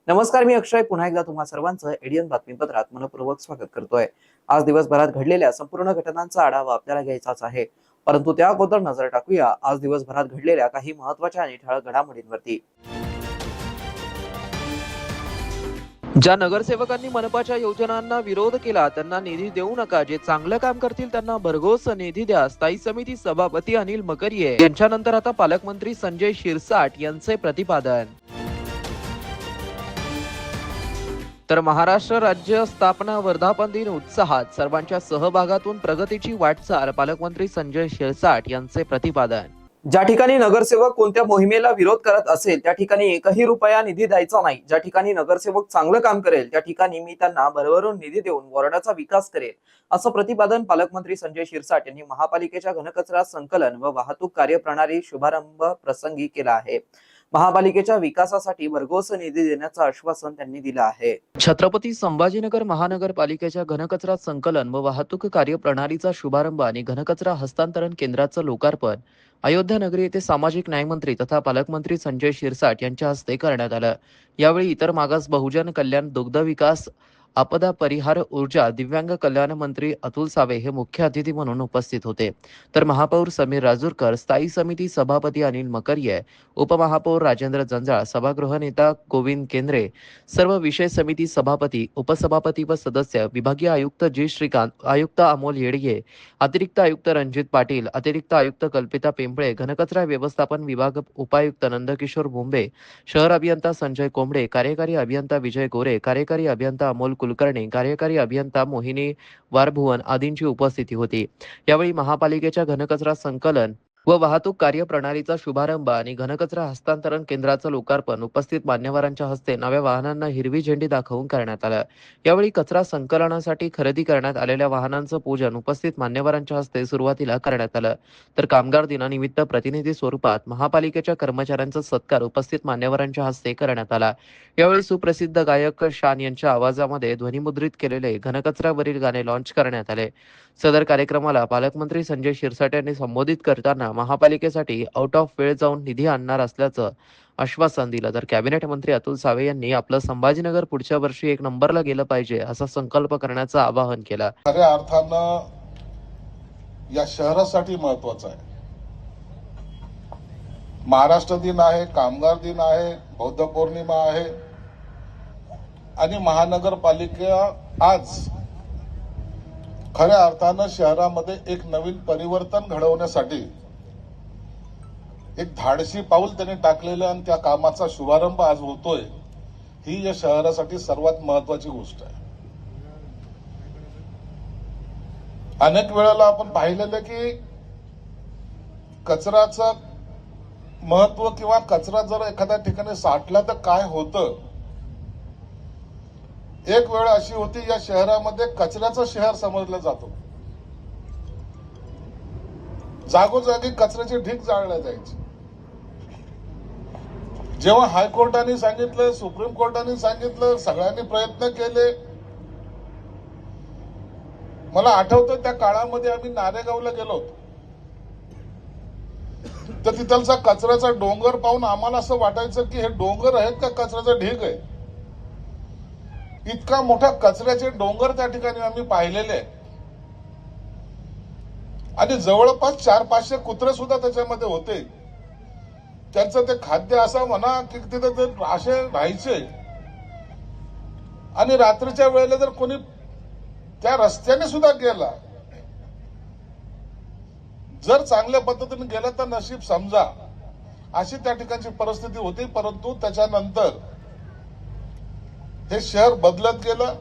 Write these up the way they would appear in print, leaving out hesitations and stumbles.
नमस्कार, मी अक्षय पुन्हा एकदा तुम्हा सर्वांचं एडीएन बातमीपत्रात मनपूर्वक स्वागत करतोय। आज दिवसभरात घडलेल्या संपूर्ण घटनांचा आढावा आपल्याला घ्यायचाच आहे, परंतु त्या अगोदर नजर टाकूया आज दिवसभरात घडलेल्या काही महत्त्वाच्या आणि ठळक घडामोडींवरती। ज्या नगरसेवकांनी मनपाच्या योजनांना विरोध केला त्यांना निधी देऊ नका, जे चांगलं काम करतील त्यांना भरघोस निधी द्या, स्थायी समिती सभापती अनिल मकरिये यांच्यानंतर आता पालकमंत्री संजय शिरसाट यांचे प्रतिपादन। तर महाराष्ट्र राज्य स्थापना वर्धापन दिन उत्साहात, सर्वांच्या सहभागातून प्रगतीची वाटचाल, पालकमंत्री संजय शिरसाट यांचे प्रतिपादन। ज्या ठिकाणी नगरसेवक कोणत्या मोहिमेला विरोध करत असेल त्या ठिकाणी एकही रुपया निधी द्यायचा नाही। ज्या ठिकाणी नगरसेवक चांगलं काम करेल त्या ठिकाणी मी त्यांना भरभरून निधी देऊन वॉर्डाचा विकास करेल, असं प्रतिपादन पालकमंत्री संजय शिरसाट यांनी महापालिकेच्या घनकचरा संकलन व वाहतूक कार्यप्रणाली शुभारंभ प्रसंगी केला आहे। महापालिकेच्या विकासासाठी भरघोस निधी देण्याचं आश्वासन त्यांनी दिलं आहे। छत्रपती संभाजीनगर महानगरपालिकेच्या घनकचरा संकलन व वाहतूक कार्यप्रणालीचा शुभारंभ आणि घनकचरा हस्तांतरण केंद्राचं लोकार्पण अयोध्या नगरी येथे सामाजिक न्याय मंत्री तथा पालकमंत्री संजय शिरसाट यांच्या हस्ते करण्यात आलं। यावेळी इतर मागास बहुजन कल्याण, दुग्ध विकास, आपदा परिहार, ऊर्जा, दिव्यांग कल्याण मंत्री अतुल सावे हे मुख्य अतिथी म्हणून उपस्थित होते। तर महापौर समीर राजूरकर, स्थायी समिती सभापती अनिल मकरिये, उपमहापौर राजेंद्र जंजाळ, सभागृह नेता गोविंद केंद्रे, सर्व विषय समिती सभापती, उपसभापती व सदस्य, विभागीय आयुक्त जी श्रीकांत, आयुक्त अमोल येडगे, अतिरिक्त आयुक्त रणजित पाटील, अतिरिक्त आयुक्त कल्पिता पिंपळे, घनकचरा व्यवस्थापन विभाग उपायुक्त नंदकिशोर मुंबे, शहर अभियंता संजय कोंबडे, कार्यकारी अभियंता विजय गोरे, कार्यकारी अभियंता अमोल कुलकर्णी, कार्यकारी अभियंता मोहिनी वारभुवन आदींची उपस्थिती होती। यावेळी महापालिकेच्या घनकचरा संकलन व वाहतूक कार्यप्रणालीचा शुभारंभ आणि घनकचरा हस्तांतरण केंद्राचं लोकार्पण उपस्थित मान्यवरांच्या हस्ते नव्या वाहनांना हिरवी झेंडी दाखवून करण्यात आलं। यावेळी कचरा संकलनासाठी खरेदी करण्यात आलेल्या वाहनांचं पूजन उपस्थित मान्यवरांच्या हस्ते सुरुवातीला करण्यात आलं। तर कामगार दिनानिमित्त प्रतिनिधी स्वरूपात महापालिकेच्या कर्मचाऱ्यांचा सत्कार उपस्थित मान्यवरांच्या हस्ते करण्यात आला। यावेळी सुप्रसिद्ध गायक शान यांच्या आवाजामध्ये ध्वनिमुद्रित केलेले घनकचऱ्यावरील गाणे लॉन्च करण्यात आले। सदर कार्यक्रमाला पालकमंत्री संजय शिरसाट यांनी संबोधित करताना महापालिकेसाठी आउट ऑफ वेळ जाऊन निधी आणणार असल्याचं आश्वासन दिलं। तर कॅबिनेट मंत्री अतुल सावे यांनी आपलं संभाजीनगर पुढच्या वर्षी एक नंबरला गेलं पाहिजे असा संकल्प करण्याचं आवाहन केलं। खऱ्या अर्थानं या शहरासाठी महत्वाचं आहे। महाराष्ट्र दिन आहे, कामगार दिन आहे, बौद्ध पौर्णिमा आहे आणि महानगरपालिका आज खऱ्या अर्थानं शहरामध्ये एक नवीन परिवर्तन घडवण्यासाठी एक धाडसी पाऊल त्यांनी टाकलेलं आणि त्या कामाचा शुभारंभ आज होतोय, ही या शहरासाठी सर्वात महत्वाची गोष्ट आहे। अनेक वेळेला आपण पाहिलेलं की कचऱ्याचं महत्व किंवा कचरा जर एखाद्या ठिकाणी साठला तर काय होतं। एक वेळ अशी होती या शहरामध्ये कचऱ्याचं शहर समजलं जातं, जागोजागी कचऱ्याचे ढीग जाळले जायचे। जेव्हा हायकोर्टाने सांगितलं, सुप्रीम कोर्टाने सांगितलं, सगळ्यांनी प्रयत्न केले। मला आठवतं त्या काळामध्ये आम्ही नारेगावला गेलो होतो, तर तिथलचा कचऱ्याचा डोंगर पाहून आम्हाला असं वाटायचं की हे डोंगर आहेत का कचऱ्याचा ढीग आहे। इतका मोठा कचऱ्याचे डोंगर त्या ठिकाणी आम्ही पाहिलेले आणि जवळपास 400-500 कुत्रे सुद्धा त्याच्यामध्ये होते। त्यांचं ते खाद्य असं म्हणा की तिथे ते असे राहायचे आणि रात्रीच्या वेळेला जर कोणी त्या रस्त्याने सुद्धा गेला, जर चांगल्या पद्धतीने गेला तर नशीब समजा, अशी त्या ठिकाणची परिस्थिती होती। परंतु त्याच्यानंतर हे शहर बदलत गेलं,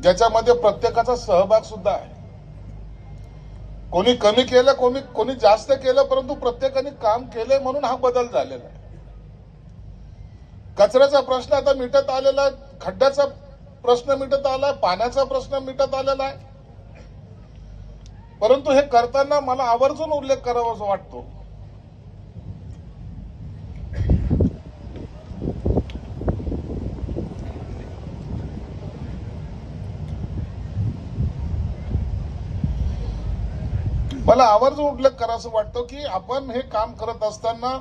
ज्याच्यामध्ये प्रत्येकाचा सहभाग सुद्धा आहे। कोणी कमी केलं, कोणी जास्त केलं, परंतु प्रत्येकाने काम केले म्हणून हा बदल झालेला आहे। कचऱ्याचा प्रश्न आता मिटत आलेला आहे, खड्ड्याचा प्रश्न मिटत आला, पाण्याचा प्रश्न मिटत आलेला आहे। परंतु हे करताना मला आवर्जून उल्लेख करावा असं वाटतो. मला आवर्जून उल्लेख करावा वाटतो की आपण हे काम करत असताना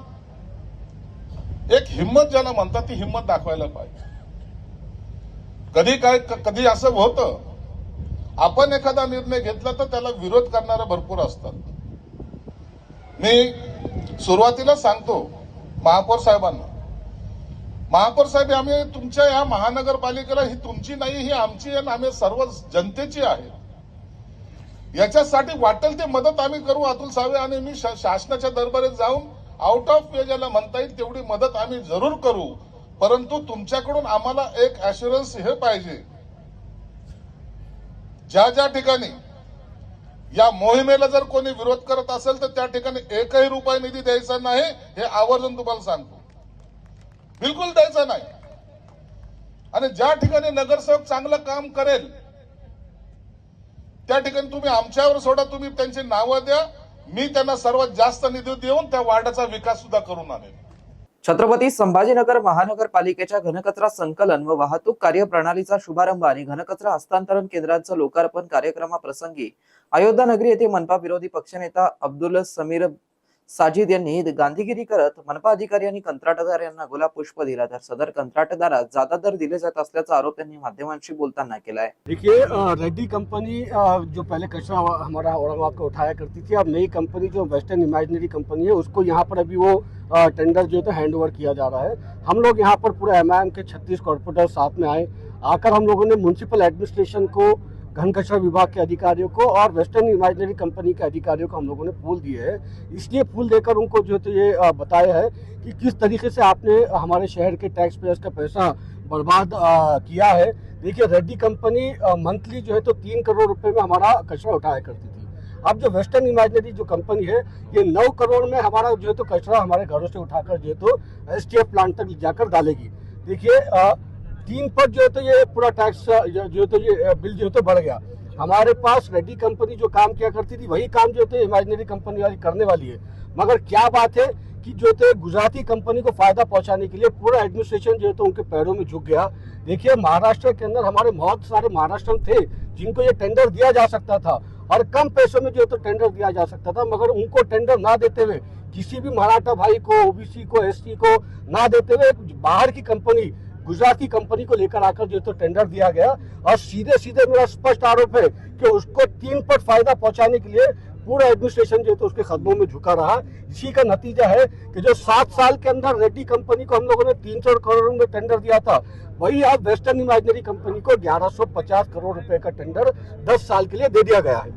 एक हिंमत ज्याला म्हणतात ती हिंमत दाखवायला पाहिजे. कधी असं होतं, आपण एखादा निर्णय घेतला तर त्याला विरोध करणारे भरपूर असतात. मी सुरुवातीला सांगतो महापौर साहेबांना, महापौर साहेब, आम्ही तुमच्या या महानगरपालिकेला ही तुमची नाही, ही आमची आहे, आम्ही सर्व जनतेची आहे. याच्यासाठी वाटेल ते मदत आम्ही करू. अतुल सावे आणि मी शासनाच्या दरबारीत जाऊन आउट ऑफ वे ज्याला म्हणता येईल तेवढी मदत आम्ही जरूर करू. परंतु तुमच्याकडून आम्हाला एक अश्युरन्स हे पाहिजे, ज्या ठिकाणी या मोहिमेला जर कोणी विरोध करत असेल तर त्या ठिकाणी एकही रुपये निधी द्यायचा नाही, हे आवर्जून तुम्हाला सांगतो. बिलकुल द्यायचा नाही. आणि ज्या ठिकाणी नगरसेवक चांगलं काम करेल त्या ठिकाणी तुम्ही आमच्यावर सोडा, तुम्ही त्यांची नावं द्या, मी त्यांना सर्वात जास्त निधी देऊन त्या वार्डाचा विकास सुद्धा करून आणेल. छत्रपती संभाजीनगर महानगरपालिकेच्या घनकचरा संकलन व वाहतूक कार्यप्रणालीचा शुभारंभ आणि घनकचरा हस्तांतरण केंद्राचं लोकार्पण कार्यक्रमाप्रसंगी अयोध्या नगरी येथे मनपा विरोधी पक्षनेता अब्दुल समीर साजिद यांनी गांधीगिरी करत मनपा अधिकारी आणि कंत्राटदार यांना गुलाब पुष्प दिला. तर सदर कंत्राटदारास जादा दर दिले जात असल्याचा आरोप त्यांनी माध्यमांशी बोलताना केला है. देखिए, रेड्डी कंपनी जो पहले कचरा हमारा औरंगाबाद को उठाया करती थी, अब नई कंपनी जो वेस्टर्न इमेजिनरी कंपनी है उसको यहाँ पर अभी वो टेंडर जो है हैंड ओवर किया जा रहा है. हम लोग यहाँ पर पूरे एमआईएम के 36 कॉर्पोरेटर साथ में आकर हम लोगों ने म्यूनिसिपल एडमिनिस्ट्रेशन को, घन कचरा विभाग के अधिकारियों को और वेस्टर्न इमेजिनरी कंपनी के अधिकारियों को हम लोगों ने फूल दिए हैं. इसलिए फूल देकर उनको जो तो ये बताया है कि किस तरीके से आपने हमारे शहर के टैक्स पेयर्स का पैसा बर्बाद किया है. देखिए, रेड्डी कंपनी मंथली जो है तो 3 करोड़ रुपए में हमारा कचरा उठाया करती थी. अब जो वेस्टर्न इमेजिनरी जो कंपनी है ये 9 करोड़ में हमारा जो है तो कचरा हमारे घरों से उठाकर जो है तो एसटीएफ प्लांट तक जाकर डालेगी. देखिए, 3 पर जो है तो ये पूरा टैक्स जो है तो ये बिल जो है तो बढ़ गया. हमारे पास रेड्डी कंपनी जो काम किया करती थी वही काम जो है इमेजिनरी कंपनी वाली करने वाली है. मगर क्या बात है कि जो है गुजराती कंपनी को फायदा पहुंचाने के लिए पूरा एडमिनिस्ट्रेशन जो है तो उनके पैरों में झुक गया. देखिए, महाराष्ट्र के अंदर हमारे बहुत सारे महाराष्ट्र थे जिनको ये टेंडर दिया जा सकता था और कम पैसों में जो है तो टेंडर दिया जा सकता था, मगर उनको टेंडर ना देते हुए, किसी भी मराठा भाई को, ओबीसी को, एसटी को ना देते हुए बाहर की कंपनी, गुजराती कंपनी को लेकर आकर जो तो टेंडर दिया गया. और सीधे सीधे मेरा स्पष्ट आरोप है कि उसको 3 पट फायदा पहुंचाने के लिए पूरा एडमिनिस्ट्रेशन जो तो उसके कदमों में झुका रहा. इसी का नतीजा है कि जो 7 साल के अंदर रेड्डी कंपनी को हम लोगों ने 300 करोड़ में टेंडर दिया था, वही अब वेस्टर्न इमेजिनरी कंपनी को 1150 करोड़ रुपए का टेंडर 10 साल के लिए दे दिया गया है.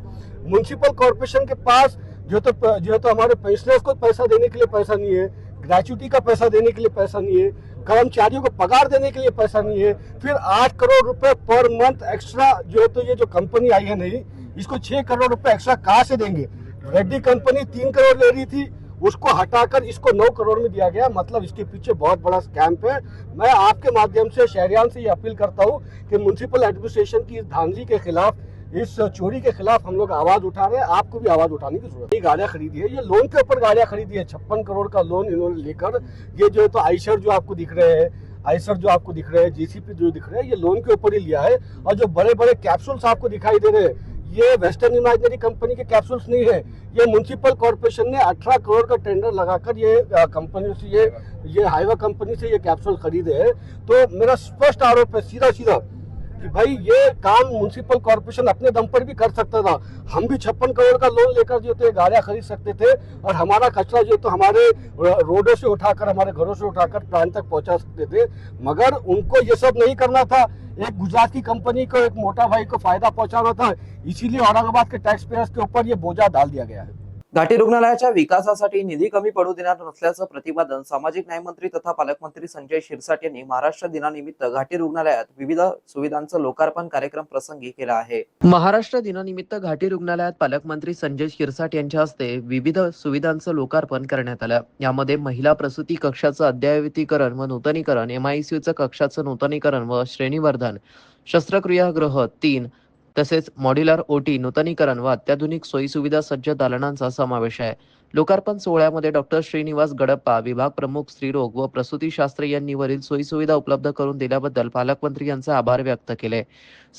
म्युनिसिपल कॉर्पोरेशन के पास जो तो हमारे पेंशनर्स को पैसा देने के लिए पैसा नहीं है, ग्रेचुटी का पैसा देने के लिए पैसा नहीं है, कर्मचारियों को पगार देने के लिए पैसा नहीं है. फिर 8 करोड़ रुपए पर मंथ एक्स्ट्रा जो है तो ये जो कंपनी आई है नई, इसको 6 करोड़ रुपए एक्स्ट्रा कहाँ से देंगे. रेड्डी कंपनी 3 करोड़ ले रही थी, उसको हटाकर इसको 9 करोड़ में दिया गया. मतलब इसके पीछे बहुत बड़ा स्कैम है. मैं आपके माध्यम से शहरियान से ये अपील करता हूँ कि म्युनिसिपल एडमिनिस्ट्रेशन की इस धांधली के खिलाफ, इस चोरी के खिलाफ हम लोग आवाज उठा रहे हैं. आपको भी आवाज उठाने की जरूरत है. ये गाड़ियां खरीदी है, ये लोन के ऊपर गाड़ियां खरीदी है. 56 करोड़ का लोन इन्होंने लेकर, ये जो है तो आइशर जो आपको दिख रहे हैं, जेसीपी जो दिख रहे हैं, ये लोन के ऊपर ही लिया है. और जो बड़े बड़े कैप्सूल्स आपको दिखाई दे रहे हैं, ये वेस्टर्न इमेजिनरी कंपनी के कैप्सूल्स नहीं है. ये म्युनिसिपल कॉर्पोरेशन ने 18 करोड़ का टेंडर लगाकर ये कंपनी से, ये हाईवे कंपनी से ये कैप्सूल खरीदे हैं. तो मेरा स्पष्ट आरोप है सीधा सीधा कि भाई ये काम म्युनिसिपल कॉर्पोरेशन अपने दम पर भी कर सकता था. हम भी 56 करोड़ का लोन लेकर जो थे गाड़ियां खरीद सकते थे और हमारा कचरा जो तो हमारे रोडों से उठाकर, हमारे घरों से उठाकर प्लांट तक पहुंचा सकते थे. मगर उनको ये सब नहीं करना था. एक गुजरात की कंपनी को, एक मोटा भाई को फायदा पहुंचाना था. इसीलिए औरंगाबाद के टैक्स पेयर्स के ऊपर ये बोझा डाल दिया गया है. घाटी रुग्णालयाच्या विकासासाठी निधी कमी पडू देणार नसल्याचं प्रतिपादन सामाजिक न्याय मंत्री तथा पालकमंत्री संजय शिरसाट यांनी महाराष्ट्र दिनानिमित्त घाटी रुग्णालयात विविध सुविधांचं लोकार्पण कार्यक्रम प्रसंगी केला आहे. महाराष्ट्र दिनानिमित्त घाटी रुग्णालयात पालकमंत्री संजय शिरसाट यांच्या हस्ते विविध सुविधांचं लोकार्पण करण्यात आलं. यामध्ये महिला प्रसूती कक्षाचं अद्ययावतीकरण व नूतनीकरण, एमआयसीयूचं कक्षाचं नूतनीकरण व श्रेणीवर्धन, शस्त्रक्रियागृह 3, तसेच मॉड्युलर ओटी, नूतनीकरण व अत्याधुनिक सोयीसुविधा सज्ज दालनांचा समावेश आहे. लोकार्पण सोहळ्यामध्ये डॉक्टर श्रीनिवास गडप्पा, विभाग प्रमुख स्त्रीरोग व प्रसूतीशास्त्र यांनी वरील सोयीसुविधा उपलब्ध करून दिल्याबद्दल पालकमंत्री यांचे आभार व्यक्त केले.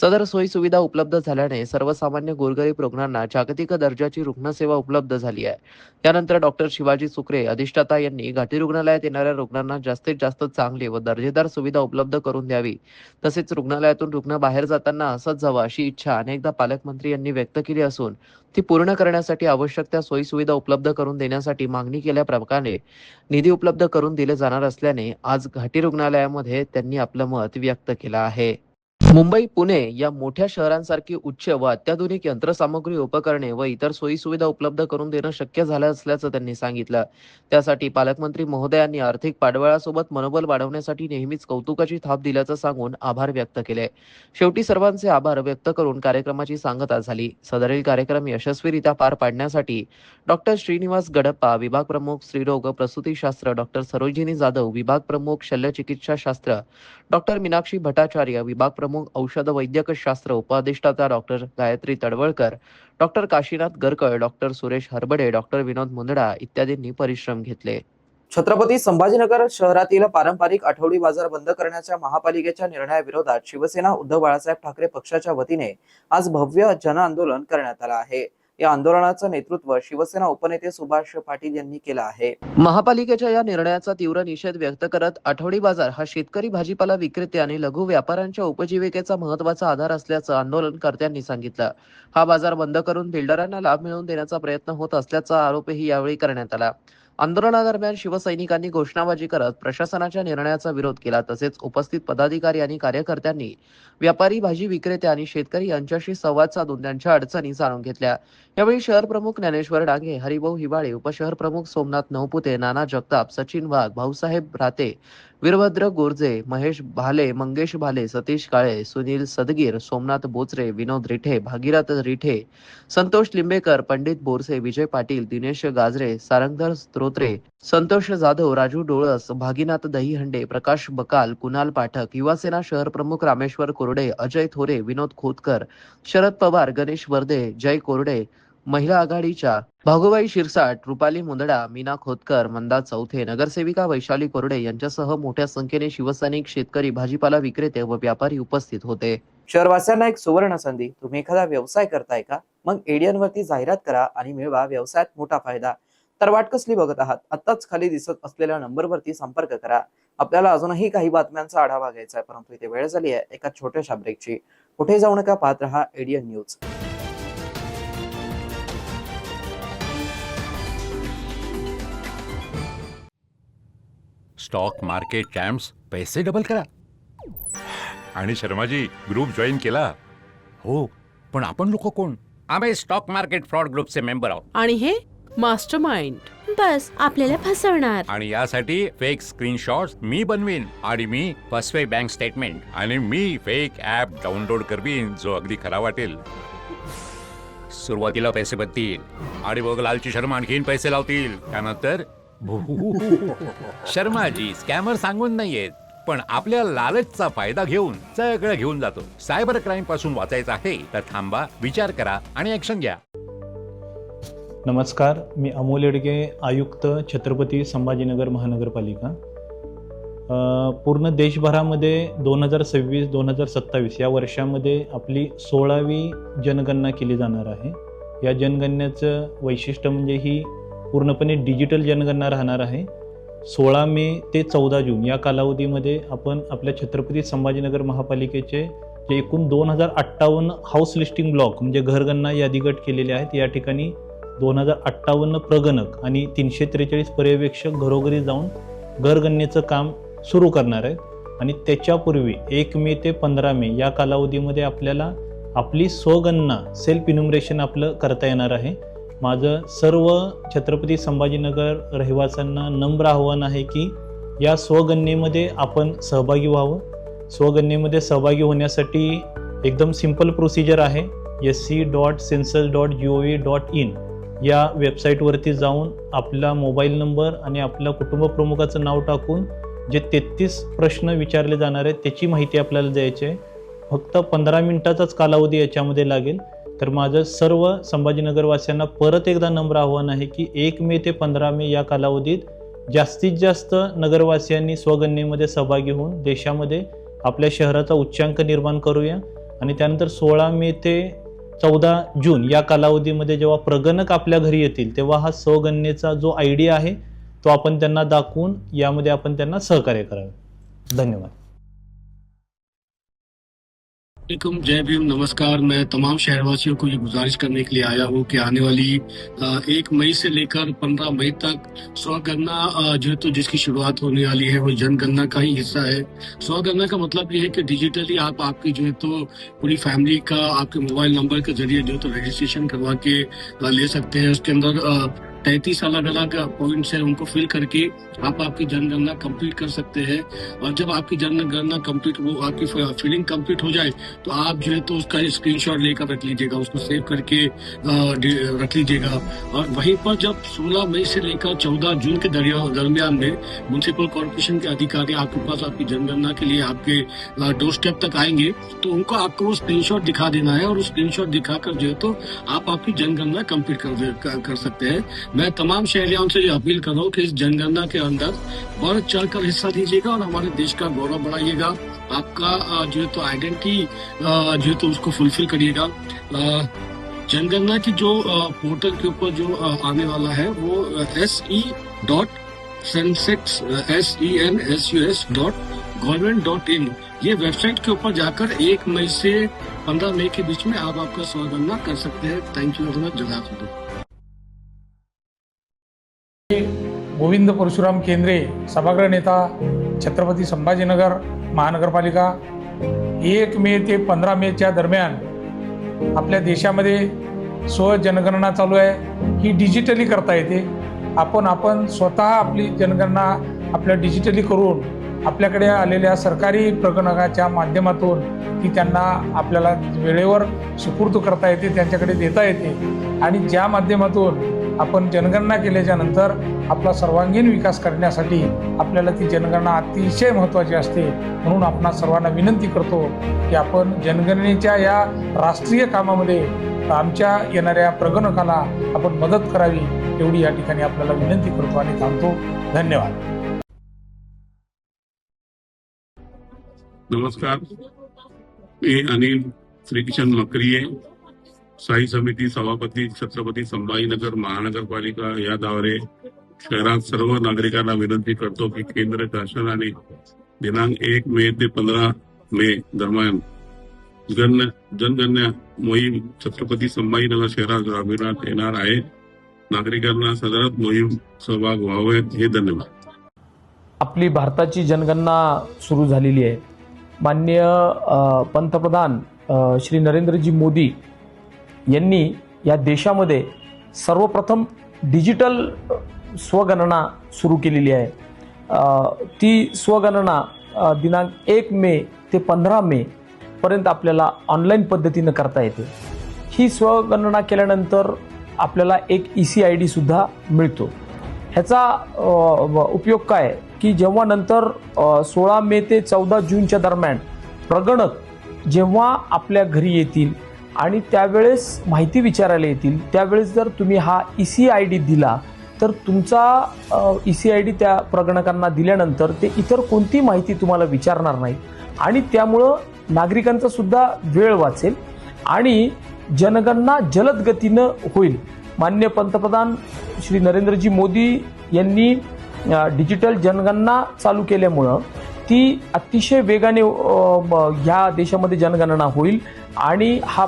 सदर सोयीसुविधा उपलब्ध झाल्याने सर्वसामान्य गोरगरीब रुग्णांना जागतिक दर्जाची रुग्णसेवा उपलब्ध झाली आहे. त्यानंतर डॉक्टर शिवाजी सुकरे, अधिष्ठाता यांनी घाटी रुग्णालयात येणाऱ्या रुग्णांना जास्तीत जास्त चांगली व दर्जेदार सुविधा उपलब्ध करून द्यावी, तसेच रुग्णालयातून रुग्ण बाहेर जाताना हसत जावा अशी इच्छा अनेकदा पालकमंत्री यांनी व्यक्त केली असून ती पूर्ण करण्यासाठी आवश्यक त्या सोयीसुविधा उपलब्ध करून देण्यासाठी मागणी केल्याप्रमाणे निधी उपलब्ध करून दिले जाणार असल्याने आज घाटी रुग्णालयामध्ये त्यांनी आपलं मत व्यक्त केलं आहे. मुंबई, पुणे या मोठ्या शहरांसारखी उच्च व अत्याधुनिक यंत्रसामुग्री, उपकरणे व इतर सोयीसुविधा उपलब्ध करून देणं शक्य झालं असल्याचं त्यांनी सांगितलं. त्यासाठी पालकमंत्री महोदयांनी आर्थिक पाठबळासोबत मनोबल वाढवण्यासाठी नेहमीच कौतुकाची थाप दिल्याचं सांगून आभार व्यक्त केले. शेवटी सर्वांचे आभार व्यक्त करून कार्यक्रमाची सांगता झाली. सदरील कार्यक्रम यशस्वीरित्या पार पाडण्यासाठी डॉक्टर श्रीनिवास गडप्पा, विभाग प्रमुख स्त्रीरोग व प्रसूतीशास्त्र, डॉक्टर सरोजिनी जाधव, विभाग प्रमुख शल्यचिकित्साशास्त्र, डॉक्टर मीनाक्षी भट्टाचार्य, विभाग प्रमुख औषध वैद्यक शास्त्र, उपअधिष्ठाता doctor Gayatri Tadwalkar, doctor Kashinath Garkal, doctor Suresh Harbade, doctor Vinod Mundada इत्यादींनी परिश्रम घेतले. छत्रपती संभाजीनगर शहरातील पारंपरिक आठवडी बाजार बंद करण्याच्या महापालिकेच्या निर्णयाविरोधात शिवसेना उद्धव बाळासाहेब ठाकरे पक्षाच्या वतीने आज भव्य जनआंदोलन करण्यात आलं आहे. या आंदोलनाचं नेतृत्व शिवसेना उपनेते सुभाष पाटील यांनी केलं आहे. महापालिकेच्या या निर्णयाचा तीव्र निषेध व्यक्त करत आठवडी बाजार हा शेतकरी, भाजीपाला विक्रेते आणि लघु व्यापाऱ्यांच्या उपजीविकेचा महत्त्वाचा आधार असल्याचं आंदोलनकर्त्यांनी सांगितलं. हा बाजार बंद करून बिल्डरांना लाभ मिळवून देण्याचा प्रयत्न होत असल्याचा आरोपही यावेळी करण्यात आला. आंदोलनादरम्यान शिवसैनिकांनी घोषणाबाजी करत प्रशासनाच्या निर्णयाचा विरोध केला. तसेच उपस्थित पदाधिकारी आणि कार्यकर्त्यांनी व्यापारी, भाजी विक्रेते आणि शेतकरी यांच्याशी संवाद साधून त्यांच्या अडचणी जाणून घेतल्या. यावेळी शहर प्रमुख ज्ञानेश्वर डांगे, हरिभाऊ हिवाळे, उपशहर प्रमुख सोमनाथ नवपुते, नाना जगताप, सचिन वाघ, भाऊसाहेब राते, वीरभद्र गोरजे, महेश भाले, मंगेश भाले, सतीश काळे, सुनील सदगीर, सोमनाथ बोचरे, विनोद रिठे, भागीरथ रिठे, संतोष लिंबेकर, पंडित बोरसे, विजय पाटील, दिनेश गाजरे, सारंगधर स्तोत्रे, संतोष जाधव, राजू डोळस, भागीनाथ दहीहंडे, प्रकाश बकाल, कुणाल पाठक, युवासेना शहर प्रमुख रामेश्वर कोरडे, अजय थोरे, विनोद खोतकर, शरद पवार, गणेश वर्दे, जय कोरडे, महिला आघाडीच्या भागुबाई शिरसाट, रुपाली मुंदडा, मीना खोतकर, मंदा चौथे, नगरसेविका वैशाली कोरडे यांच्यासह मोठ्या संख्येने शिवसैनिक, शेतकरी, भाजीपाला विक्रेते व व्यापारी उपस्थित होते. शहरवासियांना एक सुवर्ण संधी. तुम्ही एखादा व्यवसाय करताय का? मग एडीएन वरती जाहिरात करा आणि मिळवा व्यवसायात मोठा फायदा. तर वाट कसली बघत आहात? आताच खाली दिसत असलेल्या नंबरवरती संपर्क करा. आपल्याला अजूनही काही बातम्यांचा आढावा घ्यायचा आहे, परंतु इथे वेळ झाली आहे एका छोट्याशा ब्रेकची. कुठे जाऊ नका, पाहत रहा ADN news. Stock market champs, पैसे डबल करा. आणि शर्माजी, ग्रुप जॉईन केला? हो, पण आपण लोक कोण? आम्ही स्टॉक मार्केट फ्रॉड ग्रुपचे मेंबर आहोत. आणि हे मास्टरमाइंड. बस आपल्याला फसवणार. आणि यासाठी फेक स्क्रीनशॉट्स मी बनवीन, आणि मी फसवे बँक स्टेटमेंट, आणि मी फेक ऍप डाउनलोड करवीन जो अगदी खरा वाटेल. सुरुवातीला पैसे बनतील आणि बघ, लालची शर्मा आणखीन पैसे लावतील. त्यानंतर शर्माजी स्कॅमर सांगून नाहीयेत, पण आपल्या लालचचा फायदा घेऊन सगळं घेऊन जातो. सायबर क्राईम पासून वाचायचं आहे तर थांबा, विचार करा आणि ऍक्शन घ्या. नमस्कार, मी अमोल येडगे, आयुक्त, छत्रपती संभाजीनगर महानगरपालिका. पूर्ण देशभरामध्ये 2026-2027 या वर्षामध्ये आपली 16वी जनगणना केली जाणार आहे. या जनगणनेचं वैशिष्ट्य म्हणजे ही पूर्णपणे डिजिटल जनगणना राहणार आहे. 16 मे ते 14 जून या कालावधीमध्ये आपण आपल्या छत्रपती संभाजीनगर महापालिकेचे जे एकूण 2058 हाऊस लिस्टिंग ब्लॉक म्हणजे घरगणना यादी गट केलेले आहेत. या ठिकाणी 2058 प्रगणक आणि 343 पर्यवेक्षक घरोघरी जाऊन घरगणनेचं काम सुरू करणार आहेत. आणि त्याच्यापूर्वी 1 मे ते 15 मे या कालावधीमध्ये आपल्याला आपली स्वगणना सेल्फ इन्युमरेशन आपलं करता येणार आहे. माझं सर्व छत्रपती संभाजीनगर रहिवाशांना नम्र आव्हान आहे की या स्वगणनेमध्ये आपण सहभागी व्हावं. स्वगणनेमध्ये सहभागी होण्यासाठी एकदम सिंपल प्रोसिजर आहे. sc.census.gov.in या वेबसाईटवरती जाऊन आपला मोबाईल नंबर आणि आपल्या कुटुंब प्रमुखाचं नाव टाकून जे 33 प्रश्न विचारले जाणार आहेत त्याची माहिती आपल्याला द्यायची आहे. फक्त 15 मिनिटाचाच कालावधी याच्यामध्ये लागेल. तर माझं सर्व संभाजीनगरवासियांना परत एकदा नम्र आव्हान आहे की 1 मे ते 15 मे या कालावधीत जास्तीत जास्त नगरवासियांनी स्वगणनेमध्ये सहभागी होऊन देशामध्ये आपल्या शहराचा उच्चांक निर्माण करूया. आणि त्यानंतर 16 मे ते 14 जून या कालावधीमध्ये जेव्हा प्रगणक आपल्या घरी येतील तेव्हा हा स्वगणनेचा जो ID आहे तो आपण त्यांना दाखवून यामध्ये आपण त्यांना सहकार्य करावे. धन्यवाद. वालेकुम, जय भीम, नमस्कार। मैं तमाम शहरवासियों को ये गुजारिश करने के लिए आया हूँ कि आने वाली 1 मई से लेकर 15 मई तक स्वगणना जो है तो जिसकी शुरुआत होने वाली है वो जनगणना का ही हिस्सा है। स्वगणना का मतलब ये है कि डिजिटली आप आपकी जो है तो पूरी फैमिली का आपके मोबाइल नंबर के जरिए जो है तो रजिस्ट्रेशन करवा के ले सकते हैं। उसके अंदर 33 अलग अलग पॉइंट्स है, उनको फिल करके आप आपकी जनगणना कंप्लीट कर सकते हैं। और जब आपकी जनगणना कंप्लीट वो आपकी फिलिंग कंप्लीट हो जाए तो आप जो है तो उसका स्क्रीनशॉट लेकर रख लीजिएगा, उसको सेव करके रख लीजिएगा। और वहीं पर जब 16 मई से लेकर 14 जून के दरमियान में म्युनिसिपल कॉर्पोरेशन के अधिकारी आपके पास आपकी जनगणना के लिए आपके डोर स्टेप तक आएंगे तो उनको आपको वो स्क्रीनशॉट दिखा देना है और उस स्क्रीनशॉट दिखाकर जो है तो आप आपकी जनगणना कंप्लीट कर सकते हैं। मैं तमाम शहरियों से अपील कर रहा हूँ कि इस जनगणना के अंदर बढ़ चढ़कर हिस्सा दीजिएगा और हमारे देश का गौरव बढ़ाइएगा। आपका जो है तो आइडेंटिटी जो है तो उसको फुलफिल करिएगा। जनगणना की जो पोर्टल के ऊपर जो आने वाला है वो se.census.government.in ये वेबसाइट के ऊपर जाकर 1 मई से 15 मई के बीच में आप आपका स्वगणना कर सकते हैं। Thank you very much. जज़ाकल्लाह। गोविंद परशुराम केंद्रे, सभागृह नेता, छत्रपती संभाजीनगर महानगरपालिका। 1 मे ते 15 मेच्या दरम्यान आपल्या देशामध्ये स्वजनगणना चालू आहे। ही डिजिटली करता येते। आपण स्वतः आपली जनगणना आपल्या डिजिटली करून आपल्याकडे आलेल्या सरकारी प्रगणकाच्या माध्यमातून ती त्यांना आपल्याला वेळेवर सुपूर्द करता येते, त्यांच्याकडे देता येते। आणि ज्या माध्यमातून आपण जनगणना केल्याच्या नंतर आपला सर्वांगीण विकास करण्यासाठी आपल्याला ती जनगणना अतिशय महत्त्वाची असते। म्हणून आपण सर्वांना विनंती करतो की आपण जनगणनेच्या या राष्ट्रीय कामामध्ये आमच्या येणाऱ्या प्रगणकाला आपण मदत करावी, एवढी या ठिकाणी आपल्याला विनंती करतो आणि थांबतो। धन्यवाद। नमस्कार, मी अनिल श्रीकिशन मकरिये, स्थायी समिती सभापती, छत्रपती संभाजीनगर महानगरपालिका याद्वारे शहरात सर्व नागरिकांना विनंती करतो की केंद्र शासनाने दिनांक 1 मे ते 15 मे दरम्यान जनगणना मोहीम छत्रपती संभाजीनगर शहरात राबविण्यात येणार आहे। नागरिकांना सदर मोहीम सहभाग व्हावे हे धन्यवाद। आपली भारताची जनगणना सुरू झालेली आहे। माननीय पंतप्रधान श्री नरेंद्रजी मोदी यांनी या देशामध्ये सर्वप्रथम डिजिटल स्वगणना सुरू केलेली आहे। ती स्वगणना दिनांक 1 मे ते 15 मे पर्यंत आपल्याला ऑनलाईन पद्धतीने करता येते। ही स्वगणना केल्यानंतर आपल्याला एक ECID सुद्धा मिळतो। ह्याचा उपयोग काय की जेव्हा नंतर 16 मे ते 14 जूनच्या दरम्यान प्रगणक जेव्हा आपल्या घरी येतील आणि त्यावेळेस माहिती विचारायला येतील, त्यावेळेस जर तुम्ही हा ECID दिला तर तुमचा ECID त्या प्रगणकांना दिल्यानंतर ते इतर कोणती माहिती तुम्हाला विचारणार नाही आणि त्यामुळं नागरिकांचा सुद्धा वेळ वाचेल आणि जनगणना जलद गतीनं होईल। माननीय पंतप्रधान श्री नरेंद्रजी मोदी यांनी डिजिटल जनगणना चालू केल्यामुळं ती अतिशय वेगाने ह्या देशामध्ये जनगणना होईल आणि हा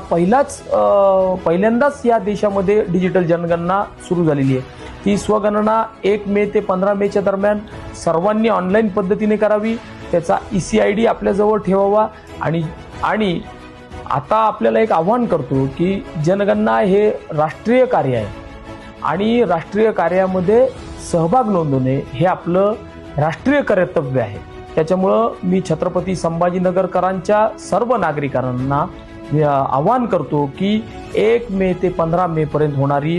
पहिल्यांदाच या देशामध्ये डिजिटल जनगणना सुरू झालेली आहे। ही स्वगणना 1 मे ते 15 मेच्या दरम्यान सर्वांनी ऑनलाईन पद्धतीने करावी, त्याचा ECID आपल्याजवळ ठेवावा आणि आता आपल्याला एक आव्हान करतो की जनगणना हे राष्ट्रीय कार्य आहे आणि राष्ट्रीय कार्यामध्ये सहभाग नोंदवणे हे आपलं राष्ट्रीय कर्तव्य आहे। त्याच्यामुळं मी छत्रपती संभाजीनगरकरांच्या सर्व नागरिकांना आवाहन करतो की 1 मे ते 15 मे पर्यंत होणारी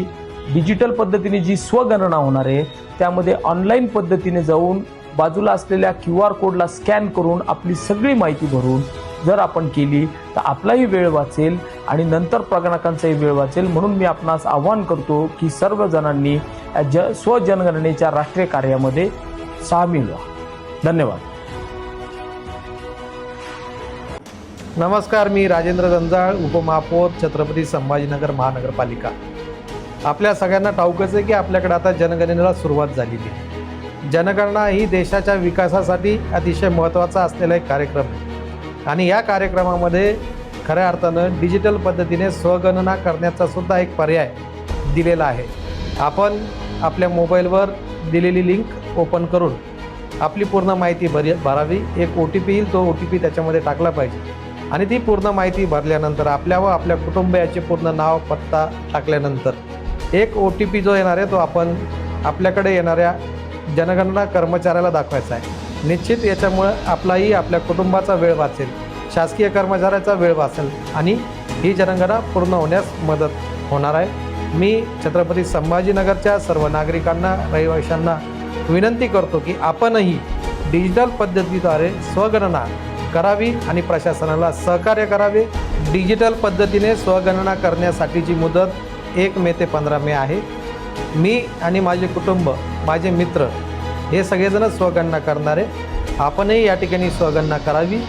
डिजिटल पद्धतीने जी स्वगणना होणार आहे त्यामध्ये ऑनलाईन पद्धतीने जाऊन बाजूला असलेल्या QR कोडला स्कॅन करून आपली सगळी माहिती भरून जर आपण केली तर आपलाही वेळ वाचेल आणि नंतर प्रगणकांचाही वेळ वाचेल. म्हणून मी आपणास आवाहन करतो की सर्व जणांनी या स्वजनगणनेच्या राष्ट्रीय कार्यामध्ये सामील व्हा. धन्यवाद. नमस्कार, मी राजेंद्र जंजाळ, उपमहापौर, छत्रपती संभाजीनगर महानगरपालिका. आपल्या सगळ्यांना ठाऊकच आहे की आपल्याकडे आता जनगणनेला सुरुवात झालेली आहे. जनगणना ही देशाच्या विकासासाठी अतिशय महत्त्वाचा असलेला एक कार्यक्रम आहे आणि या कार्यक्रमामध्ये खऱ्या अर्थानं डिजिटल पद्धतीने स्वगणना करण्याचा सुद्धा एक पर्याय दिलेला आहे. आपण आपल्या मोबाईलवर दिलेली लिंक ओपन करून आपली पूर्ण माहिती भरावी. एक OTP येईल, तो OTP त्याच्यामध्ये टाकला पाहिजे आणि ती पूर्ण माहिती भरल्यानंतर आपल्या व आपल्या कुटुंबियाचे पूर्ण नाव पत्ता टाकल्यानंतर एक OTP जो येणार आहे तो आपण आपल्याकडे येणाऱ्या जनगणना कर्मचाऱ्याला दाखवायचा आहे. निश्चित याच्यामुळं आपलाही आपल्या कुटुंबाचा वेळ वाचेल, शासकीय कर्मचाऱ्याचा वेळ वाचेल आणि ही जनगणना पूर्ण होण्यास मदत होणार आहे. मी छत्रपती संभाजीनगरच्या सर्व नागरिकांना, रहिवाशांना विनंती करतो की आपणही डिजिटल पद्धतीद्वारे स्वगणना करावी आणि प्रशासनाला सहकार्य करावे. डिजिटल पद्धतीने स्वगणना करण्यासाठीची मुदत 1 मे ते 15 मे आहे. मी आणि माझे कुटुंब, माझे मित्र हे सगळेजण स्वगणना करणारे. आपणही या ठिकाणी स्वगणना करावी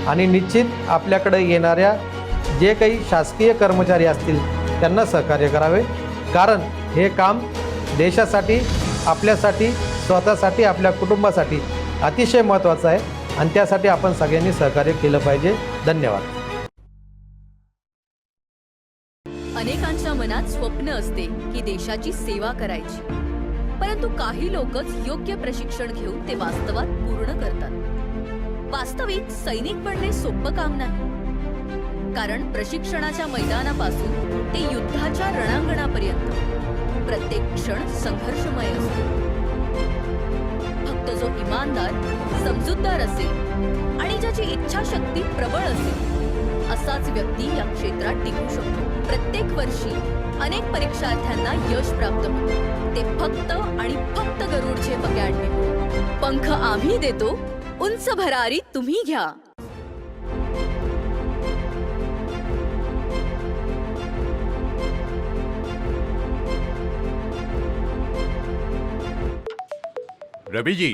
आणि निश्चित आपल्याकडे येणाऱ्या जे काही शासकीय कर्मचारी असतील त्यांना सहकार्य करावे. कारण हे काम देशासाठी, आपल्यासाठी, स्वतःसाठी, आपल्या कुटुंबासाठी अतिशय महत्त्वाचं आहे आणि त्यासाठी आपण सगळ्यांनी सहकार्य केलं पाहिजे. धन्यवाद. अनेकांच्या मनात स्वप्न असते की देशाची सेवा करायची, परंतु काही लोकच योग्य प्रशिक्षण घेऊन ते वास्तवात पूर्ण करतात. वास्तविक सैनिक बनणे सोपं काम नाही, कारण प्रशिक्षणाच्या मैदानापासून ते युद्धाच्या रणांगणापर्यंत प्रत्येक क्षण संघर्षमय असतो. फक्त जो इमानदार, समजूतदार असेल आणि ज्याची इच्छाशक्ती प्रबळ असेल असाच व्यक्ती या क्षेत्रात टिकू शकतो. प्रत्येक वर्षी अनेक परीक्षार्थ्यांना यश प्राप्त होते, ते फक्त आणि फक्त गरुडचे अकॅडमी. पंख आम्ही देतो, उंच भरारी तुम्ही घ्या. रवीजी,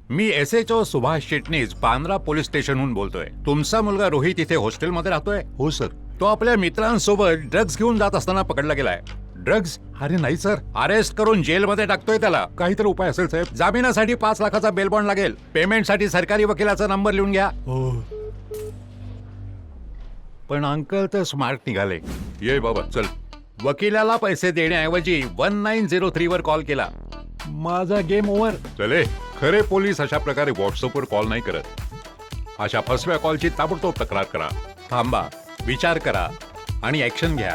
मी SHO सुभाष चिटणीस, पांद्रा पोलीस स्टेशनहून बोलतोय. तुमचा मुलगा रोहित इथे हॉस्टेलमध्ये राहतोय? हो सर. तो आपल्या मित्रांसोबत ड्रग्ज घेऊन जात असताना पकडला गेलाय. ड्रग्ज? अरे नाही सर, अरेस्ट करून जेलमध्ये टाकतोय त्याला. काहीतरी उपाय असेल साहेब. जामिनासाठी 5 लाखाचा बेल बॉन्ड लागेल. पेमेंटसाठी सरकारी वकिलाचा नंबर लिहून घ्या. हो. पण अंकल तर स्मार्ट निघाले. ये बाबा चल. वकिलाला पैसे देण्याऐवजी 1903 वर कॉल केला. माझा गेम ओव्हर. चले, खरे पोलीस अशा प्रकारे व्हॉट्सअपवर कॉल नाही करत. अशा फसव्या कॉलची ताबडतोब तक्रार करा. थांबा, विचार करा आणि ऍक्शन घ्या.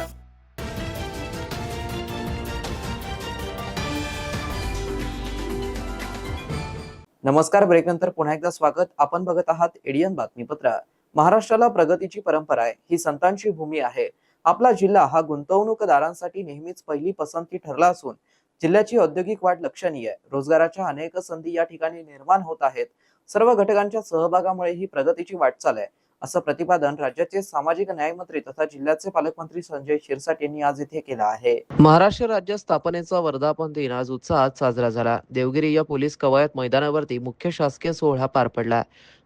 नमस्कार, ब्रेकनंतर पुन्हा एकदा स्वागत. आपण बघत आहात एडियन बातमीपत्र. महाराष्ट्राला प्रगतीची परंपरा आहे, ही संतांची भूमी आहे. आपला जिल्हा हा गुंतवणूकदारांसाठी नेहमीच पहिली पसंती ठरला असून जिल्ह्याची औद्योगिक वाढ लक्षणीय आहे. रोजगाराच्या अनेक संधी या ठिकाणी निर्माण होत आहेत. सर्व घटकांच्या सहभागामुळे ही प्रगतीची वाटचाल आहे, असं प्रतिपादन राज्याचे सामाजिक न्याय मंत्री तथा जिल्ह्याचे पालकमंत्री संजय शिरसाट यांनी आज इथे केलं आहे. महाराष्ट्र राज्य स्थापनेचा वर्धापन दिन आज उत्साहात साजरा झाला. देवगिरी या पोलीस कवायत मैदानावरती मुख्य शासकीय सोहळा पार पडला.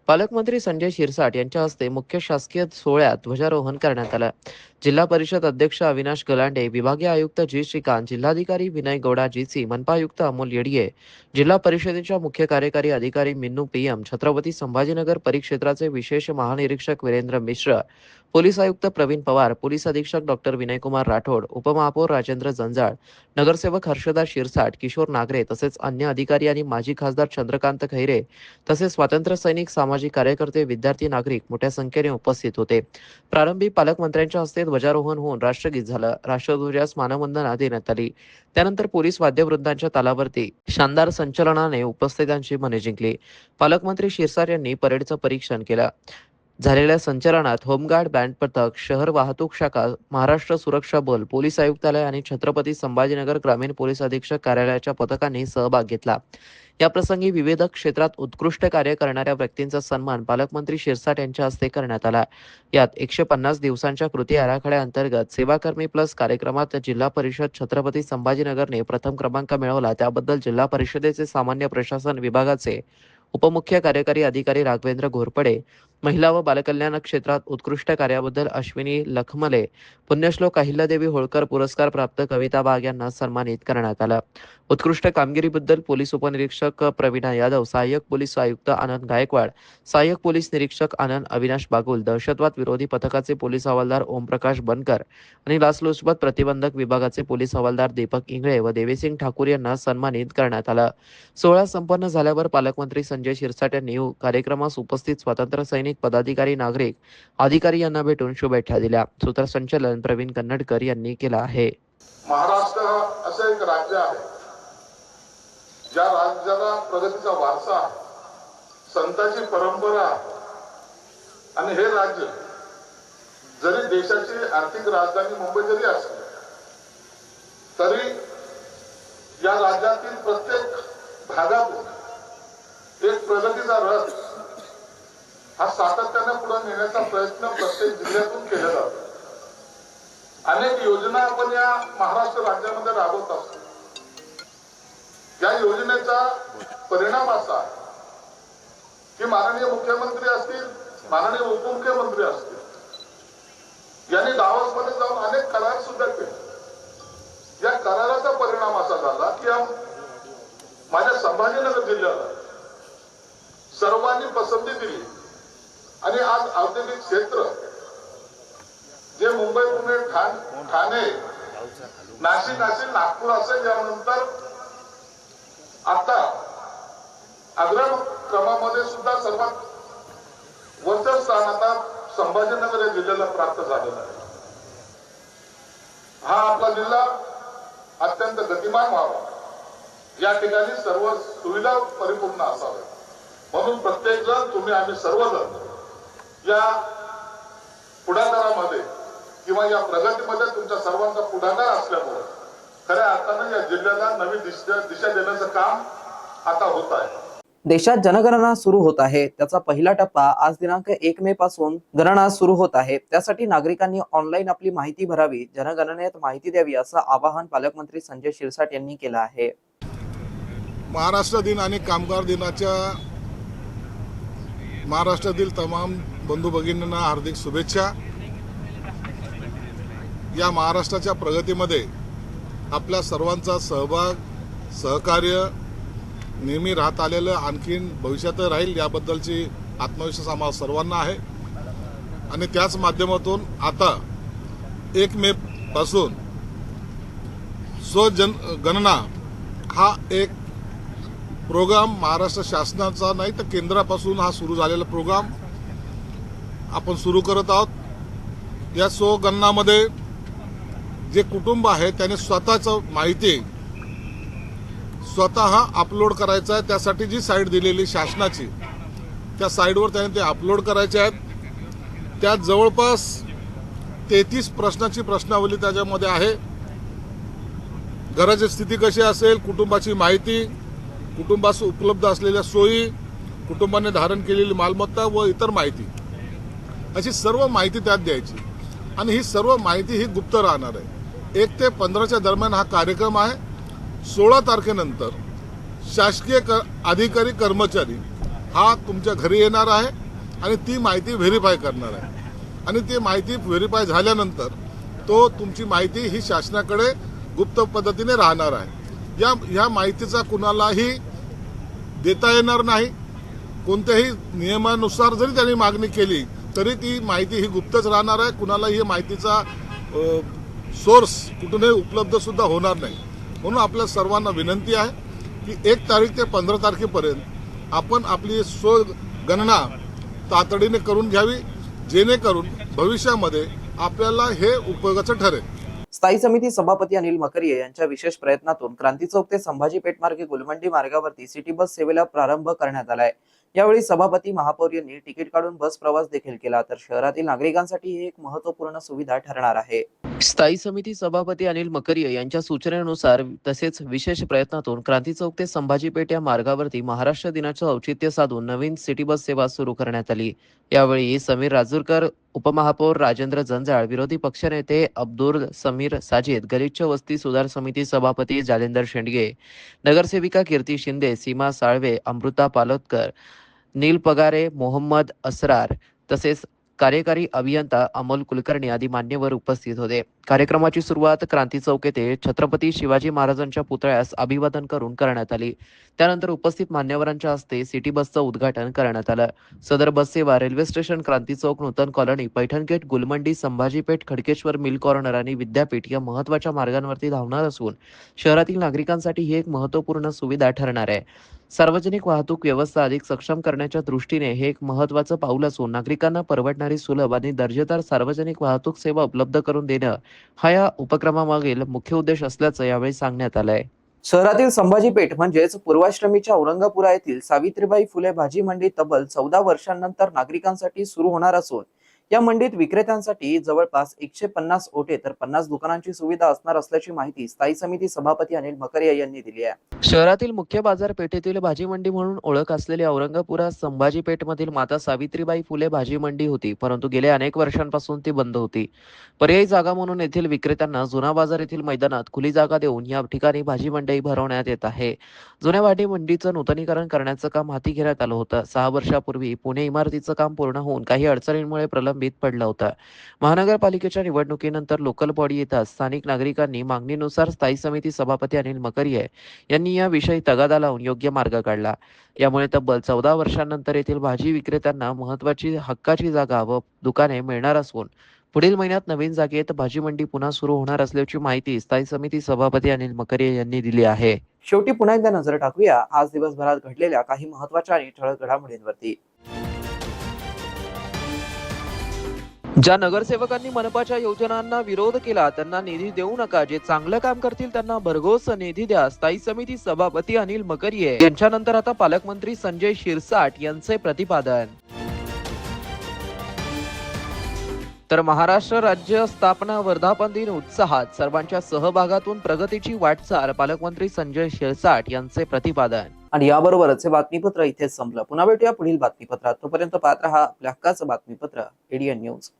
पालकमंत्री संजय शिरसाट यांच्या हस्ते मुख्य शासकीय सोहळ्यात ध्वजारोहण करण्यात आलं. जिल्हा परिषद अध्यक्ष अविनाश गलांडे, विभागीय आयुक्त जी श्रीकांत, जिल्हाधिकारी विनय गौडा GC, मनपा आयुक्त अमोल येडिये, जिल्हा परिषदेच्या मुख्य कार्यकारी अधिकारी मिन्नू PM, छत्रपती संभाजीनगर परिक्षेत्राचे विशेष महानिरीक्षक वीरेंद्र मिश्र, पोलीस आयुक्त प्रवीण पवार, पोलीस अधीक्षक डॉक्टर विनयकुमार राठोड, उपमहापौर राजेंद्र जंजाळ, नगरसेवक हर्षदा शिरसाट, किशोर नागरे तसेच अन्य अधिकारी आणि माजी खासदार चंद्रकांत खैरे तसेच स्वातंत्र्य सैनिक, सामाजिक कार्यकर्ते, विद्यार्थी, नागरिक मोठ्या संख्येने उपस्थित होते. प्रारंभी पालकमंत्र्यांच्या हस्ते ध्वजारोहण होऊन राष्ट्रगीत झालं. राष्ट्रध्वजास मानवंदना देण्यात आली. त्यानंतर पोलीस वाद्यवृंदांच्या तालावरती शानदार संचलनाने उपस्थितांची मने जिंकली. पालकमंत्री शिरसाट यांनी परेडचं परीक्षण केलं. झालेल्या संचलनात होमगार्ड, बँड पथक, शहर वाहतूक शाखा, महाराष्ट्र सुरक्षा बल, पोलीस आयुक्तालय आणि छत्रपती संभाजीनगर ग्रामीण पोलीस अधीक्षक कार्यालयाच्या पथकांनी सहभाग घेतला. याप्रसंगी विविध क्षेत्रात उत्कृष्ट कार्य करणाऱ्या व्यक्तींचा सन्मान पालकमंत्री शिरसाट यांच्या हस्ते करण्यात आला. यात 150 दिवसांच्या कृती आराखड्याअंतर्गत सेवाकर्मी प्लस कार्यक्रमात जिल्हा परिषद छत्रपती संभाजीनगरने प्रथम क्रमांक मिळवला. त्याबद्दल जिल्हा परिषदेचे सामान्य प्रशासन विभागाचे उपमुख्य कार्यकारी अधिकारी राघवेंद्र घोरपडे, महिला व बालकल्याण क्षेत्रात उत्कृष्ट कार्याबद्दल अश्विनी लखमले, पुण्यश्लोक अहिल्यादेवी होळकर पुरस्कार प्राप्त कविता बाग यांना सन्मानित करण्यात आलं. उत्कृष्ट कामगिरीबद्दल पोलीस उपनिरीक्षक प्रवीणा यादव, सहाय्यक पोलीस आयुक्त आनंद गायकवाड, सहाय्यक पोलीस निरीक्षक आनंद अविनाश बागुल, दहशतवाद विरोधी पथकाचे पोलीस हवालदार ओमप्रकाश बनकर आणि लाचलुचपत प्रतिबंधक विभागाचे पोलीस हवालदार दीपक इंगळे व देवीसिंग ठाकूर यांना सन्मानित करण्यात आलं. सोहळा संपन्न झाल्यावर पालकमंत्री संजय शिरसाट यांनी कार्यक्रमास उपस्थित स्वातंत्र्य सैनिक, पदाधिकारी, नागरिक, अधिकारी यांना भेटून शुभेच्छा दिल्या. सूत्रसंचालन प्रवीण कन्नडकर यांनी केलं आहे. महाराष्ट्र असं एक राज्य आहे ज्या राज्याला प्रगतीचा वारसा आहे, संतांची परंपरा आहे आणि हे राज्य जरी देशाची आर्थिक राजधानी मुंबई जरी असली तरी या राज्यातील प्रत्येक भागातून एक प्रगतीचा रथ हा सातत्याने पुढे नेण्याचा प्रयत्न प्रत्येक जिल्ह्यातून केला जातो. अनेक योजना आपण या महाराष्ट्र राज्यामध्ये राबवत असतो. या योजनेचा परिणाम असा की माननीय मुख्यमंत्री असतील, माननीय उपमुख्यमंत्री असतील यांनी दावोसमध्ये जाऊन अनेक करार सुद्धा केले. या कराराचा परिणाम असा झाला की माझ्या संभाजीनगर जिल्ह्याला सर्वांनी पसंती दिली आणि आज औद्योगिक क्षेत्र जे मुंबई, पुणे, ठाणे, नाशिक असेल, नागपूर असेल, यानंतर आता अग्रक्रमामध्ये सुद्धा सर्वात वरचं स्थान आता संभाजीनगर या जिल्ह्याला प्राप्त झालेला आहे. हा आपला जिल्हा अत्यंत गतिमान व्हावा, या ठिकाणी सर्व सुविधा परिपूर्ण असाव्या म्हणून प्रत्येक जण, तुम्ही, आम्ही सर्वजण या पुढाकारामध्ये किंवा या प्रगतीमध्ये तुमच्या सर्वांचा पुढाकार असल्यामुळे खऱ्या अर्थानं या जिल्ह्याला नवी दिशा देण्याचं काम आता होत आहे. देशात जनगणना सुरू होत आहे. त्याचा पहिला टप्पा आज दिनांक 1 मे पासून गणना सुरू होत आहे. त्यासाठी नागरिकांनी ऑनलाईन आपली माहिती भरावी, जनगणनेत माहिती द्यावी असं आवाहन पालकमंत्री संजय शिरसाट यांनी केलं आहे. महाराष्ट्र दिन आणि कामगार दिनाच्या महाराष्ट्रातील तमाम बंधू भगिनींना हार्दिक शुभेच्छा. या महाराष्ट्राच्या प्रगतीमध्ये आपल्या सर्वांचा सहभाग, सहकार्य नेहमी राहत आलेलं, आणखीन भविष्यात राहील याबद्दलची आत्मविश्वास आम्हाला सर्वांना आहे. आणि त्याच माध्यमातून आता 1 मे पासून स्वजनगणना हा एक प्रोग्राम महाराष्ट्र शासनाचा नाही तर केंद्रापासून हा सुरू झालेला प्रोग्राम आपण सुरू करत आहोत. या स्वगणनामध्ये जे कुटुंब आहे त्याने स्वतःचं माहिती स्वतः अपलोड करायचं आहे. त्यासाठी जी साईट दिलेली शासनाची, त्या साईटवर त्याने ते अपलोड करायचे आहेत. त्यात जवळपास 33 प्रश्नाची प्रश्नावली त्याच्यामध्ये आहे. घराची स्थिती कशी असेल, कुटुंबाची माहिती, कुटुंबास उपलब्ध असलेल्या सोयी, कुटुंबाने धारण केलेली मालमत्ता व इतर माहिती, अशी सर्व माहिती त्यात द्यायची. आणि ही सर्व माहिती ही गुप्त राहणार आहे. 1 ते 15च्या दरम्यान हा कार्यक्रम आहे. 16 तारखेनंतर शासकीय अधिकारी, कर्मचारी हा तुमच्या घरी येणार आहे आणि ती माहिती व्हेरीफाय करणार आहे. आणि ती माहिती व्हेरीफाय झाल्यानंतर तो तुमची माहिती ही शासनाकडे गुप्त पद्धतीने राहणार आहे. या माहितीचा कुणालाही देता येणार नाही. कोणत्याही नियमानुसार जरी त्यांनी मागणी केली तरी ती माहिती ही गुप्तच राहणार आहे. कुणालाही ही माहितीचा सोर्स कुठूनही उपलब्ध सुद्धा होणार नाही. म्हणून आपल्या सर्वांना विनंती आहे की 1 तारीख ते 15 तारखेपर्यंत आपण आपली स्वगणना तातडीने करून घ्यावी, जेणेकरून भविष्यामध्ये आपल्याला हे उपयोगाचं ठरेल. स्थायी समिती सभापती अनिल मकरिये यांच्या विशेष प्रयत्नातून क्रांती चौक ते संभाजी पेठ मार्गे गुलमंडी मार्गावरती सिटी बस सेवेला प्रारंभ करण्यात आलाय. यावेळी सभापती महापौर यांनी तिकीट काढून बस प्रवास देखील केला, तर शहरातील नागरिकांसाठी ही एक महत्त्वपूर्ण सुविधा ठरणार आहे. स्थायी समिती सभापती अनिल मकरिये यांच्या सूचनेनुसार तसेच विशेष प्रयत्नातून क्रांती चौक ते संभाजी पेठ या मार्गावरती महाराष्ट्र दिनाचं औचित्य साधून नवीन सिटी बस सेवा सुरू करण्यात आली. यावेळी समीर राजूरकर, उपमहापौर राजेंद्र जंजाळ, विरोधी पक्षनेते अब्दुल समीर साजिद, गलिच्छ वस्ती सुधार समिती सभापती जालेंदर शेंडगे, नगरसेविका कीर्ती शिंदे, सीमा साळवे, अमृता पालोदकर, नील पगारे, मोहम्मद असरार तसेच कार्यकारी अभियंता अमोल कुलकर्णी आदी मान्यवर उपस्थित होते. कार्यक्रमाची सुरुवात क्रांती चौक येथे छत्रपती शिवाजी महाराजांच्या पुतळ्यास अभिवादन करून करण्यात आली. त्यानंतर उपस्थित मान्यवरांच्या हस्ते सिटी बसचं उद्घाटन करण्यात आलं. सदर बस सेवा रेल्वे स्टेशन, क्रांती चौक, नूतन कॉलनी, पैठण गेट, गुलमंडी, संभाजी पेठ, खडकेश्वर मिल कॉर्नर आणि विद्यापीठ या महत्त्वाच्या मार्गांवरती धावणार असून शहरातील नागरिकांसाठी ही एक महत्त्वपूर्ण सुविधा ठरणार आहे. सार्वजनिक वाहतूक व्यवस्था अधिक सक्षम करण्याच्या दृष्टीने हे एक महत्त्वाचं पाऊल असून नागरिकांना परवडणारी, सुलभ आणि दर्जेदार सार्वजनिक वाहतूक सेवा उपलब्ध करून देणं हा या उपक्रमामागील मुख्य उद्देश असल्याचं यावेळी सांगण्यात आलंय. शहरातील संभाजी पेठ म्हणजेच पूर्वाश्रमीच्या औरंगापुरा येथील सावित्रीबाई फुले भाजी मंडी तब्बल 14 वर्षांनंतर नागरिकांसाठी सुरू होणार असून या मंडीत विक्रेत्यांसाठी जवळपास 150 ओटे तर 50 दुकानांची सुविधा असणार असल्याची माहिती स्थायी समिती सभापती अनिल मकरिये यांनी दिली आहे. शहरातील मुख्य बाजारपेठेतील भाजी मंडी म्हणून ओळख असलेली औरंगापुरा संभाजी पेठमधील माता सावित्रीबाई फुले भाजी मंडी होती, परंतु गेल्या अनेक वर्षांपासून ती बंद होती. पर्यायी जागा म्हणून येथील विक्रेत्यांना जुना बाजार येथील मैदानात खुली जागा देऊन या ठिकाणी भाजी मंडई भरवण्यात येत आहे. जुन्या भाजी मंडीचं नूतनीकरण करण्याचं काम हाती घेण्यात आलं होतं. 6 वर्षापूर्वी पुणे इमारतीचं काम पूर्ण होऊन काही अडचणींमुळे प्रलंबित पडलं होतं. महानगरपालिकेच्या निवडणुकीनंतर लोकल बॉडी येताच स्थानिक नागरिकांनी मागणीनुसार स्थायी समिती सभापती अनिल मकरिये यांनी याविषयी तगादा लावून योग्य मार्ग काढला. यामुळे तब्बल 14 वर्षांनंतर येथील भाजी विक्रेत्यांना महत्त्वाची हक्काची जागा व दुकाने मिळणार असून पुढील महिन्यात नवीन जागेत भाजी मंडी पुन्हा सुरू होणार असल्याची माहिती स्थायी समिती सभापती अनिल मकरिये यांनी दिली आहे. शेवटी पुन्हा एकदा नजर टाकूया आज दिवसभरात घडलेल्या काही महत्त्वाच्या आणि ठळक घडामोडींवरती. ज्या नगरसेवकांनी मनपाच्या योजनांना विरोध केला त्यांना निधी देऊ नका, जे चांगलं काम करतील त्यांना भरघोस निधी द्या, स्थायी समिती सभापती अनिल मकरिये यांच्यानंतर आता पालकमंत्री संजय शिरसाट यांचे प्रतिपादन. तर महाराष्ट्र राज्य स्थापना वर्धापन दिन उत्साहात, सर्वांच्या सहभागातून प्रगतीची वाटचाल, पालकमंत्री संजय शिरसाट यांचे प्रतिपादन. आणि याबरोबरच हे बातमीपत्र इथेच संपलं. पुन्हा भेटूया पुढील बातमीपत्रात. तोपर्यंत पाहत रहा आपल्या हक्काचं बातमीपत्र ADN न्यूज.